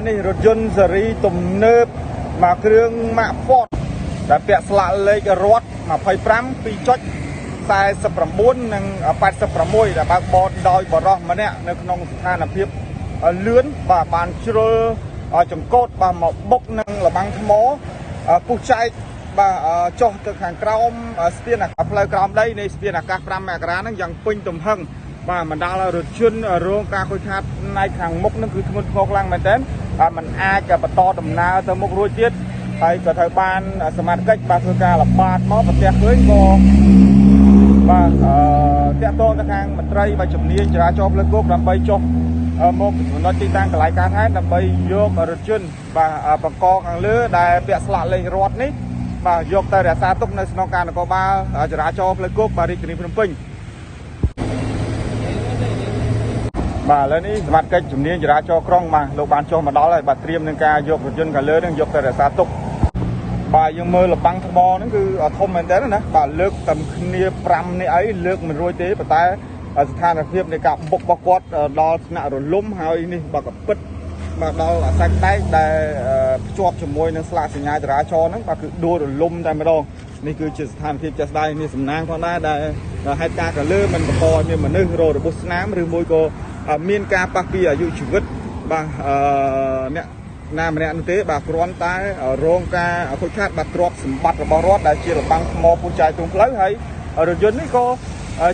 នេះរថយន្តសេរីទំនើបមកគ្រឿងម៉ាក Ford ដែលពាក់ស្លាកលេខរដ្ឋ25 2.49 និង 86 ដែលបើកបរដោយបរិសម្នាក់នៅក្នុងស្ថានភាពលឿនបាទបានជ្រុលចង្កូតបាទមកបុកនឹងលបាំងថ្មពុះចែកបាទចុះទៅខាងក្រោមស្ពានអាកាសផ្លូវក្រោមដីនៃស្ពានអាកាស5មករាហ្នឹងយ៉ាងពេញទំហឹងបាទបណ្ដាលឲ្យរថយន្តរងការខូចខាតផ្នែកខាងមុខនឹងគឺធ្ងន់ធ្ងរខ្លាំងមែនទែនมันអាចបន្តដំណើរទៅមុខរួចទៀតហើយក៏ត្រូវបានសមាជិកបាទធ្វើការល្បាតមកប្រទះឃើញក៏បាទតាក់ទងទៅខាងមន្ត្រីបាទជំនាញចរាចរណ៍ផ្លូវគោកដើម្បីចុះមកចំណុចទីតាំងកន្លែងការហេតុដើម្បីយករថយន្តបាទបង្កខាងលើដែលពាក់ស្លាកលេខរដ្ឋនេះបាទយកទៅរក្សាទុកនៅស្នងការនគរបាលចរាចរណ៍ផ្លូវគោកបាទរាជធានីភ្នំពេញបាទឥឡូវនេះសមាជិកជំនាញចរាចរណ៍ក្រុងបាទលោកបានចុះមកដល់ហើយបាទត្រៀមនឹងការយករថយន្តខាងលើនឹងយកទៅរក្សាទុកបាទយើងមើលលបាំងថ្មហ្នឹងគឺធំមែនតើណាបាទលើកតែគ្នា5នេះអីលើកមិនរួចទេប៉ុន្តែស្ថានភាពនៃការបុករបស់គាត់ដល់ថ្នាក់រលំហើយនេះបាទក៏ពិតបាទដល់អាសាច់ដែកដែលភ្ជាប់ជាមួយនឹងស្លាកសញ្ញាចរាចរណ៍ហ្នឹងបាទគឺដួលរលំតែម្ដងនេះគឺជាស្ថានភាពចាស់ស្ដាយនេះសំណាងផងដែរដែលហេតុការណ៍ក៏លើមិនបន្តឲ្យមានមនុស្សររបួសស្នាមឬមួយក៏មានការប៉ះពីអាយុជីវិតបាទអ្នកណាម្នាក់នោះទេបាទគ្រាន់តែរងការខូចខាតបាទទ្រព្យសម្បត្តិរបស់រដ្ឋដែលជារបាំងថ្មពុះចាយទ្រង់ផ្លូវហើយរថយន្តនេះក៏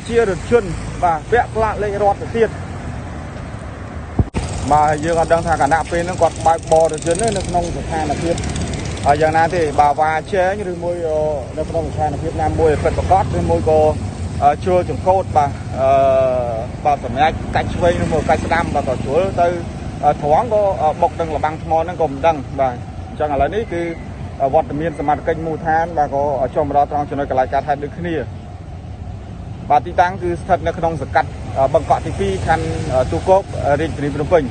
ជារថយន្តបាទពាក់ស្លាកលេខរដ្ឋទៅទៀតបាទយើងអត់ដឹងថាគណៈពេលហ្នឹងគាត់បើកបររថយន្តនៅក្នុងស្ថានភាពយ៉ាងណាទេបាទវ៉ាជែងឬមួយនៅក្នុងស្ថានភាពណាមួយពិតប្រាកដឬមួយក៏ជ្រុលចង្កូតបាទសម្រាប់កាច់ឆ្វេងឬមួយកាច់ស្ដាំបាទក៏ជ្រុលទៅត្រង់ក៏បុកនឹងលបាំងថ្មហ្នឹងក៏មិនដឹងបាទអញ្ចឹងឥឡូវនេះគឺវត្តមានសមាជិកមូលដ្ឋានបាទក៏ចុះមកដល់ត្រង់ចំណុចកន្លែងការហេតុដូចគ្នាបាទទីតាំងគឺស្ថិតនៅក្នុងសង្កាត់បឹងកក់ទី2ខណ្ឌទូគោករាជធានីភ្នំពេញ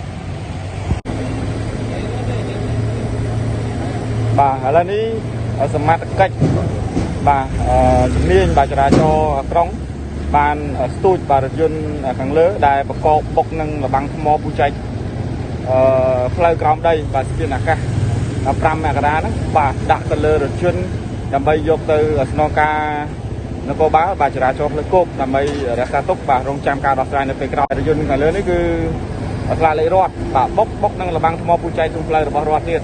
បាទឥឡូវនេះសមាជិកបាទជំនាញបាទចរាចរណ៍ក្រុងបានស្ទូចបាទរថយន្តខាងលើដែលប្រកបបុកនឹងលបាំងថ្មពុះចែកផ្លូវក្រោមដីបាទស្ពានអាកាស5មករាហ្នឹងបាទដាក់ទៅលើរថយន្តដើម្បីយកទៅស្នងការនគរបាលបាទចរាចរណ៍ផ្លូវគោកដើម្បីរក្សាទុកបាទរងចាំការដោះស្រាយនៅពេលក្រោយរថយន្តខាងលើនេះគឺស្លាកលេខរដ្ឋបាទបុកនឹងលបាំងថ្មពុះចែកទ្រង់ផ្លូវរបស់រដ្ឋទៀត